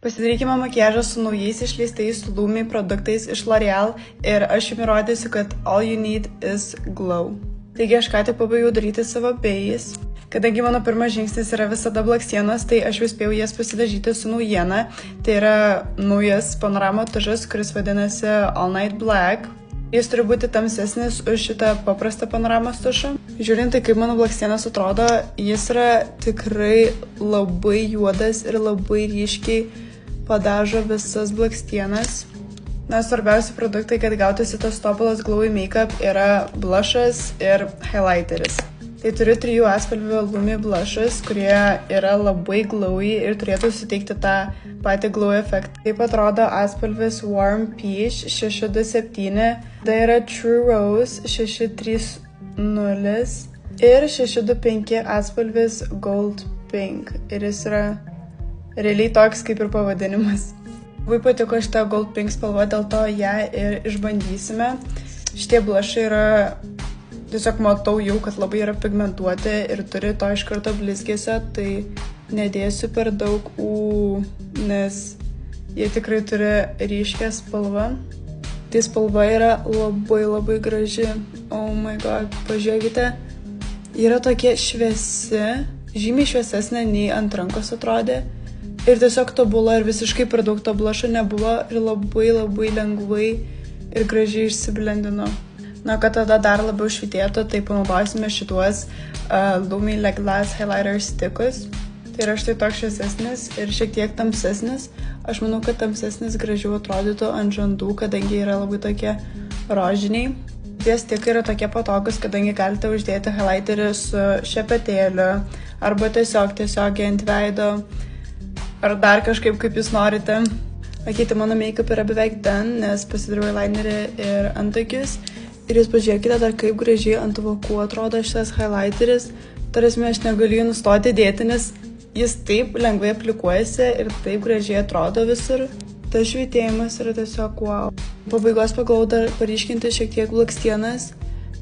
Pasidarykime makiažą su naujais išleistais Lumi produktais iš L'Oreal ir aš jums įrodysiu, kad all you need is glow. Taigi aš ką tik pabaigiau daryti savo base. Kadangi mano pirmas žingsnis yra visada blakstienos, tai aš jau spėjau jas pasidažyti su naujiena. Tai yra naujas panorama tušas, kuris vadinasi All Night Black. Jis turi būti tamsesnis už šitą paprastą panoramos tušą. Žiūrint tai, kaip mano blakstienos atrodo, jis yra tikrai labai juodas ir labai ryškiai padažo visas blakstienas. Na, svarbiausi produktai, kad gautųsi tas tobulas glowy makeup, yra blushas ir highlighteris. Tai turiu 3 atspalvių Lumi blushas, kurie yra labai glowy ir turėtų suteikti tą patį glow efektą. Taip atrodo atspalvis Warm Peach 627, tai yra True Rose 630 ir 625 atspalvis Gold Pink. Ir jis yra realiai toks kaip ir pavadinimas. Labai patiko šitą Gold Pink spalva, dėl to ją ir išbandysime. Šitie blushai yra... Tiesiog matau jau, kad labai yra pigmentuoti ir turi to iš karto blizgesio, tai nedėsiu per daug nes jie tikrai turi ryškę spalvą. Tai spalva yra labai graži. Oh my god, pažiūrėkite. Yra tokia šviesi, žymiai šviesesnė nei ant rankos atrodė. Ir tiesiog tobula ir visiškai per daug to blušo nebuvo ir labai lengvai ir gražiai išsiblendino. Na, kad tada dar labiau švitėtų, tai panaudosime šituos Lumi Le Glace Highlighter Stickus. Tai yra štai toks šviesesnis ir šiek tiek tamsesnis. Aš manau, kad tamsesnis gražiau atrodytų ant žandų, kadangi yra labai tokie rožiniai. Tie stikai yra tokie patogus, kadangi galite uždėti highlighterį su šepetėliu arba tiesiog ant veido ar dar kažkaip, kaip jūs norite. Akyti, mano make-up yra beveik done, nes pasidariau eyelinerį ir antakius. Ir jūs pažiūrėkite dar, kaip gražiai ant vokų atrodo šitas highlighteris. Tarsi aš negaliu jį nustoti dėti, nes jis taip lengvai aplikuojasi ir taip gražiai atrodo visur. Tas švitėjimas yra tiesiog wow. Pabaigos paglau dar paryškinti šiek tiek blakstienas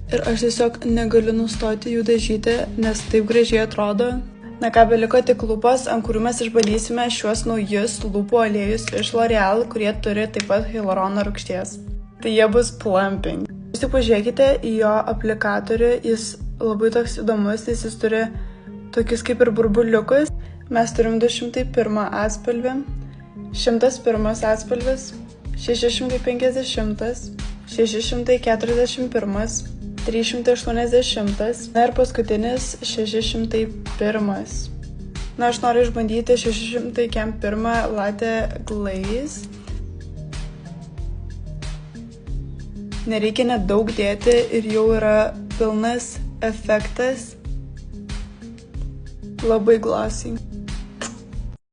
ir aš tiesiog negaliu nustoti jų dažyti, nes taip gražiai atrodo. Na ką, beliko tik lūpos, ant kurių mes išbandysime šiuos naujus lūpų aliejus iš L'Oreal, kurie turi taip pat hialurono rūgšties. Tai jie bus plumping. Jūs tik pažiūrėkite į jo aplikatorių, jis labai toks įdomus, nes jis turi tokius kaip ir burbuliukus. Mes turim 201 atspalvį, 101 atspalvis, 650, 641, 380, na ir paskutinis 601. Na, aš noriu išbandyti 601 Latte Glaze. Nereikia net daug dėti ir jau yra pilnas efektas. Labai glossy.